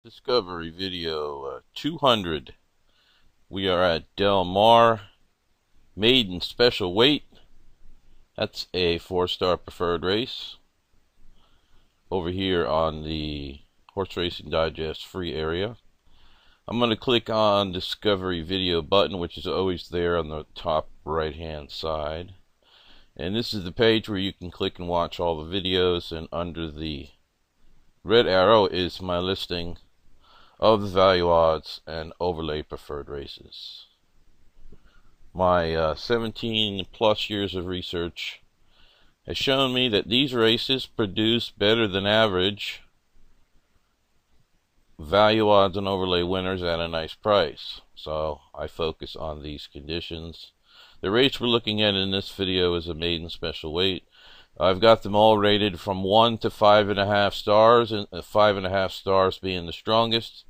Discovery video 200. We are at Del Mar, maiden special weight. That's a 4-star preferred race. Over here on the Horse Racing Digest free area. I'm going to click on Discovery video button, which is always there on the top right hand side. And this is the page where you can click and watch all the videos, and under the red arrow is my listing of the value odds and overlay preferred races. My 17 plus years of research has shown me that these races produce better than average value odds and overlay winners at a nice price. So I focus on these conditions. The race we're looking at in this video is a maiden special weight. I've got them all rated from 1 to 5.5 stars, and 5.5 stars being the strongest.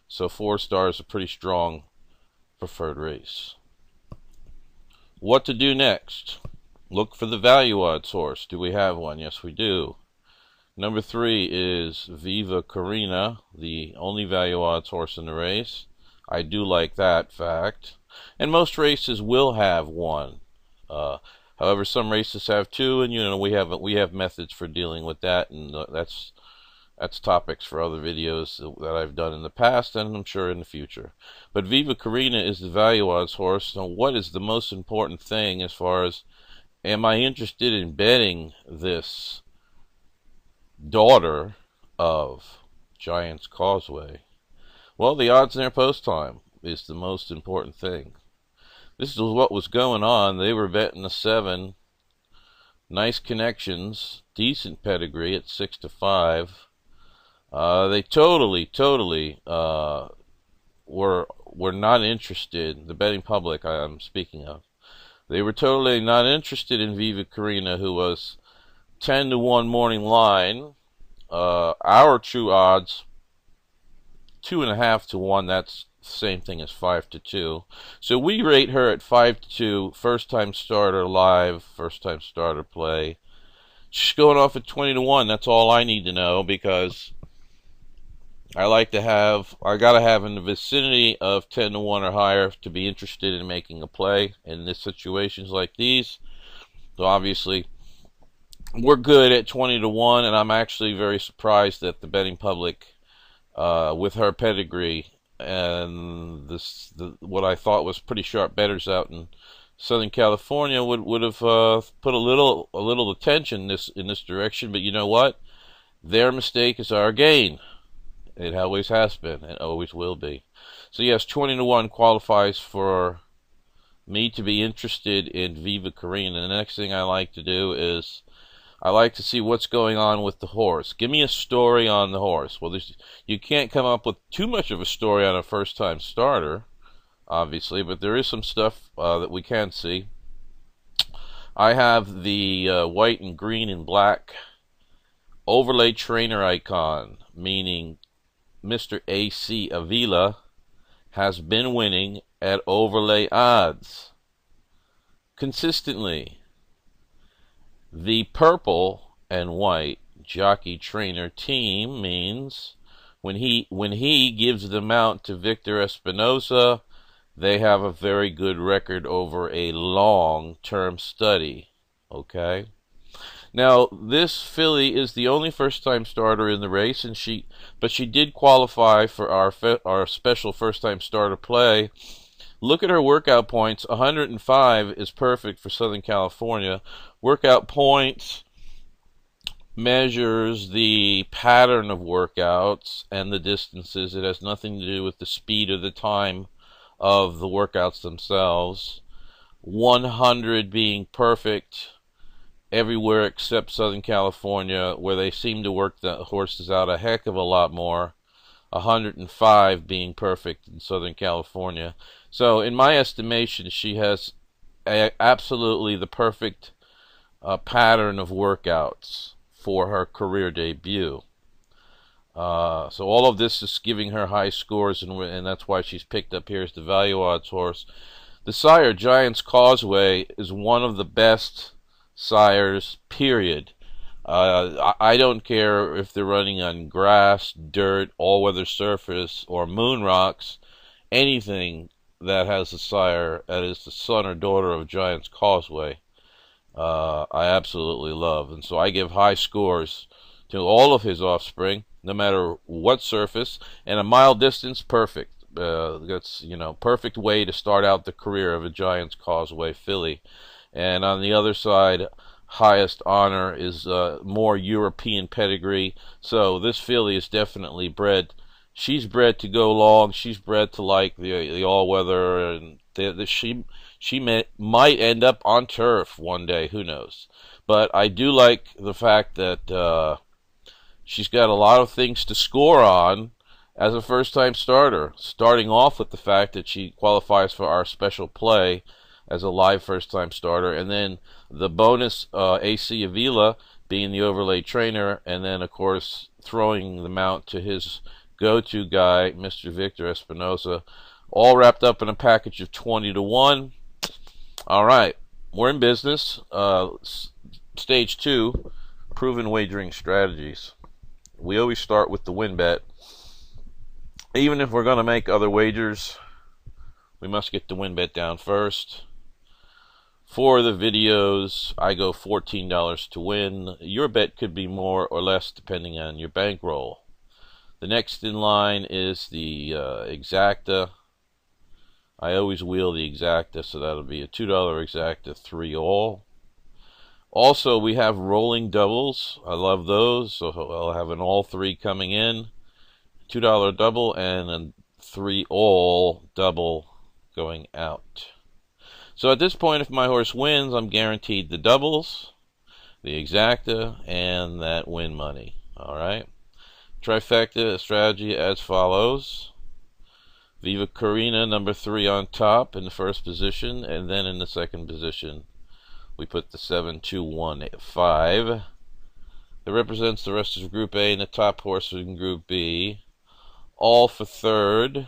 So 4 stars a pretty strong preferred race. What to do next? Look for the value odds horse. Do we have one? Yes, we do. Number 3 is Viva Carina, the only value odds horse in the race. I do like that fact. And most races will have one. However, some races have 2, and we have methods for dealing with that, and that's topics for other videos that I've done in the past, and I'm sure in the future. But Viva Carina is the value odds horse. Now, what is the most important thing as far as, am I interested in betting this daughter of Giant's Causeway? Well, the odds in their post time is the most important thing. This is what was going on. They were betting a 7. Nice connections, decent pedigree at 6 to 5. They totally were not interested. The betting public I'm speaking of, they were totally not interested in Viva Carina, who was 10 to 1 morning line. Our true odds 2.5 to 1. That's the same thing as 5 to 2. So we rate her at 5 to 2. First time starter live, first time starter play. She's going off at 20 to 1. That's all I need to know, because I gotta have in the vicinity of 10 to 1 or higher to be interested in making a play in this situations like these. So obviously we're good at 20 to 1, and I'm actually very surprised that the betting public, with her pedigree and what I thought was pretty sharp bettors out in Southern California, would have put a little attention in this direction. But you know what? Their mistake is our gain. It always has been, and always will be. So yes, 20 to 1 qualifies for me to be interested in Viva Carina. And the next thing I like to do is I like to see what's going on with the horse. Give me a story on the horse. Well, you can't come up with too much of a story on a first-time starter, obviously, but there is some stuff that we can see. I have the white and green and black overlay trainer icon, meaning Mr. A.C. Avila has been winning at overlay odds consistently. The purple and white jockey trainer team means when he gives the mount to Victor Espinosa, they have a very good record over a long-term study. Okay? Now, this filly is the only first-time starter in the race, but she did qualify for our special first-time starter play. Look at her workout points. 105 is perfect for Southern California. Workout points measures the pattern of workouts and the distances. It has nothing to do with the speed or the time of the workouts themselves. 100 being perfect everywhere except Southern California, where they seem to work the horses out a heck of a lot more. 105 being perfect in Southern California. So in my estimation, she has absolutely the perfect pattern of workouts for her career debut. So all of this is giving her high scores, and that's why she's picked up here as the value odds horse. The sire, Giant's Causeway, is one of the best sires, period. I don't care if they're running on grass, dirt, all-weather surface, or moon rocks. Anything that has a sire that is the son or daughter of Giant's Causeway, I absolutely love. And so I give high scores to all of his offspring, no matter what surface. And a mile distance, perfect. That's, perfect way to start out the career of a Giant's Causeway filly. And on the other side, highest honor is more European pedigree. So this filly is definitely bred. She's bred to go long. She's bred to like the all weather, and might end up on turf one day. Who knows? But I do like the fact that she's got a lot of things to score on as a first-time starter. Starting off with the fact that she qualifies for our special play as a live first-time starter, and then the bonus AC Avila being the overlay trainer, and then of course throwing the mount to his go-to guy, Mr. Victor Espinosa, all wrapped up in a package of 20 to 1. All right, we're in business. Stage 2, proven wagering strategies. We always start with the win bet. Even if we're going to make other wagers, we must get the win bet down first. For the videos, I go $14 to win. Your bet could be more or less depending on your bankroll. The next in line is the exacta. I always wheel the exacta, so that'll be a $2 exacta, 3 all. Also, we have rolling doubles. I love those, so I'll have an all 3 coming in, $2 double, and a 3 all double going out. So at this point, if my horse wins, I'm guaranteed the doubles, the exacta, and that win money. All right. Trifecta strategy as follows. Viva Carina, number 3 on top in the first position, and then in the second position we put the 7-2-1-5. That represents the rest of Group A and the top horse in Group B. All for third,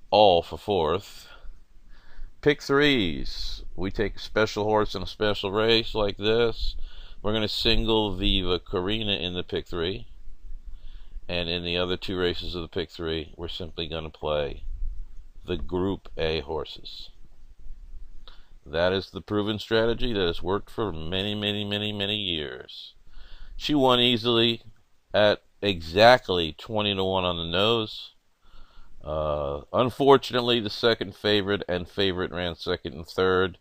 all for fourth. Pick threes. We take a special horse in a special race like this. We're going to single Viva Carina in the pick 3. And in the other 2 races of the pick 3, we're simply going to play the Group A horses. That is the proven strategy that has worked for many, many, many, many years. She won easily at exactly 20 to 1 on the nose. Unfortunately, the second favorite and favorite ran second and third.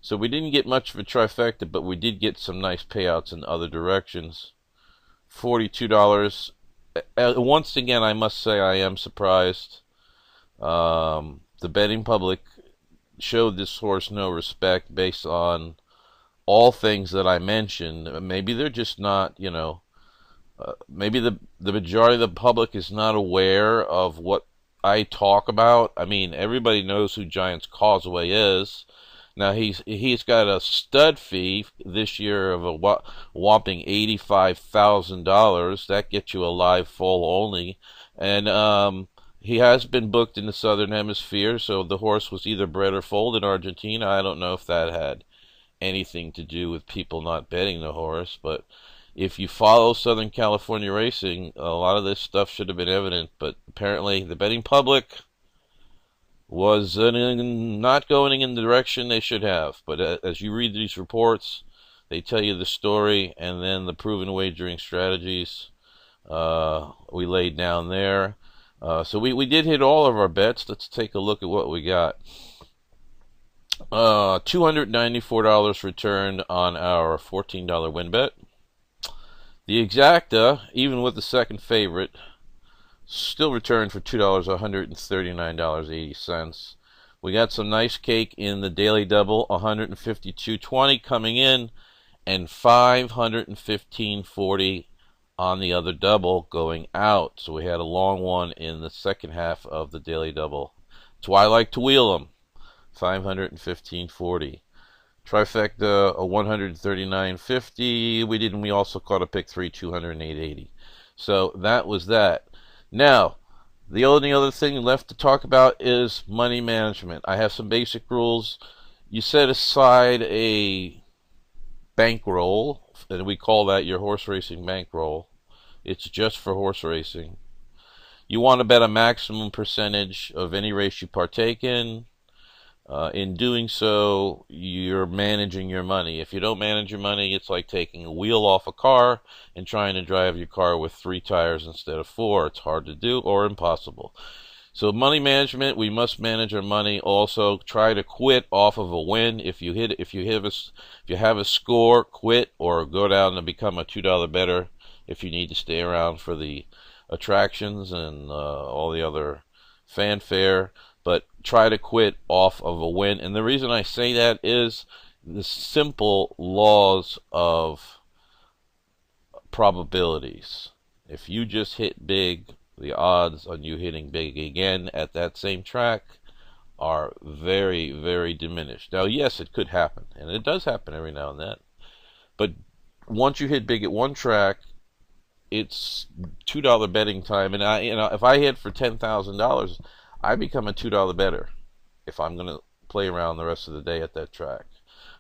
So we didn't get much of a trifecta, but we did get some nice payouts in other directions. $42. Once again, I must say I am surprised. The betting public showed this horse no respect based on all things that I mentioned. Maybe they're just not, maybe the majority of the public is not aware of what I talk about. I mean, everybody knows who Giant's Causeway is. Now he's got a stud fee this year of a whopping $85,000. That gets you a live foal only, and he has been booked in the Southern Hemisphere. So the horse was either bred or foaled in Argentina. I don't know if that had anything to do with people not betting the horse, but if you follow Southern California racing, a lot of this stuff should have been evident. But apparently, the betting public was not going in the direction they should have. But as you read these reports, they tell you the story and then the proven wagering strategies we laid down there. So we did hit all of our bets. Let's take a look at what we got. $294 returned on our $14 win bet. The exacta, even with the second favorite, still returned for $2, $139.80. We got some nice cake in the daily double, $152.20 coming in, and $515.40 on the other double going out. So we had a long one in the second half of the daily double. That's why I like to wheel them. $515.40. Trifecta, a $139.50. We also caught a pick 3, $208.80. So that was that. Now, the only other thing left to talk about is money management. I have some basic rules. You set aside a bankroll and we call that your horse racing bankroll. It's just for horse racing. You want to bet a maximum percentage of any race you partake in. In doing so, you're managing your money. If you don't manage your money, it's like taking a wheel off a car and trying to drive your car with 3 tires instead of 4. It's hard to do or impossible. So money management, we must manage our money. Also, try to quit off of a win. If you have a score, quit or go down and become a $2 bettor if you need to stay around for the attractions and all the other fanfare. But try to quit off of a win. And the reason I say that is the simple laws of probabilities. If you just hit big, the odds on you hitting big again at that same track are very, very diminished. Now, yes, it could happen, and it does happen every now and then. But once you hit big at one track, it's $2 betting time. And if I hit for $10,000, I become a $2 bettor if I'm going to play around the rest of the day at that track.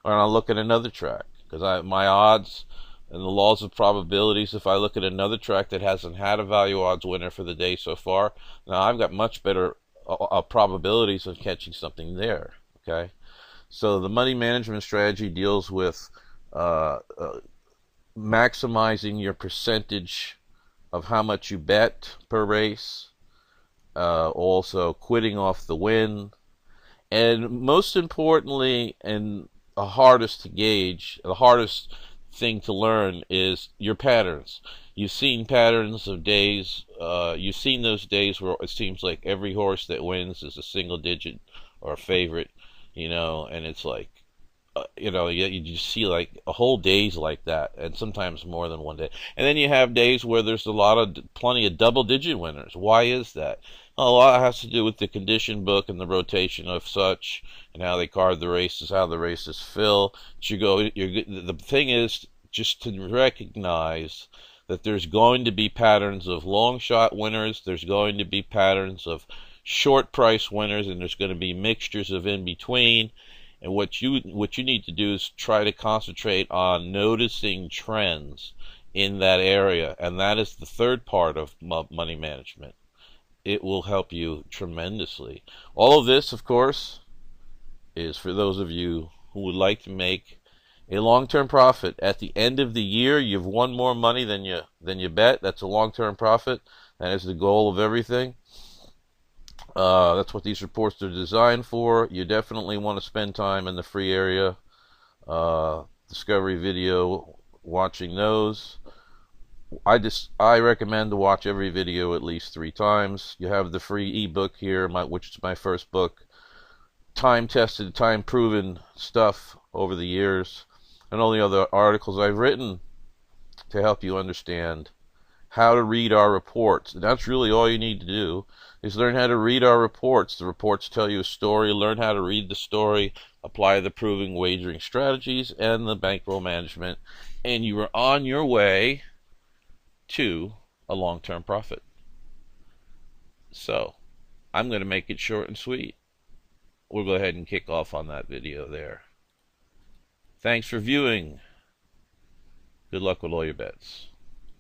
Or I'll look at another track, because my odds and the laws of probabilities, if I look at another track that hasn't had a value odds winner for the day so far, now I've got much better probabilities of catching something there. Okay, so the money management strategy deals with maximizing your percentage of how much you bet per race, also quitting off the win, and most importantly, and the hardest to gauge, the hardest thing to learn is your patterns. You've seen patterns of days, you've seen those days where it seems like every horse that wins is a single digit or a favorite, and it's like, you just see like a whole days like that, and sometimes more than one day. And then you have days where there's plenty of double-digit winners. Why is that? Well, a lot has to do with the condition book and the rotation of such, and how they card the races, how the races fill. The thing is just to recognize that there's going to be patterns of long shot winners, there's going to be patterns of short price winners, and there's going to be mixtures of in between. And what you need to do is try to concentrate on noticing trends in that area, and that is the third part of money management. It will help you tremendously. All of this, of course, is for those of you who would like to make a long-term profit. At the end of the year, you've won more money than you bet. That's a long-term profit. That is the goal of everything. That's what these reports are designed for. You definitely want to spend time in the free area, Discovery Video, watching those. I recommend to watch every video at least 3 times. You have the free ebook here, which is my first book. Time-tested, time-proven stuff over the years, and all the other articles I've written to help you understand how to read our reports. And that's really all you need to do, is learn how to read our reports. The reports tell you a story. Learn how to read the story, apply the proven wagering strategies and the bankroll management, and you are on your way to a long-term profit. So I'm going to make it short and sweet. We'll go ahead and kick off on that video there. Thanks for viewing. Good luck with all your bets.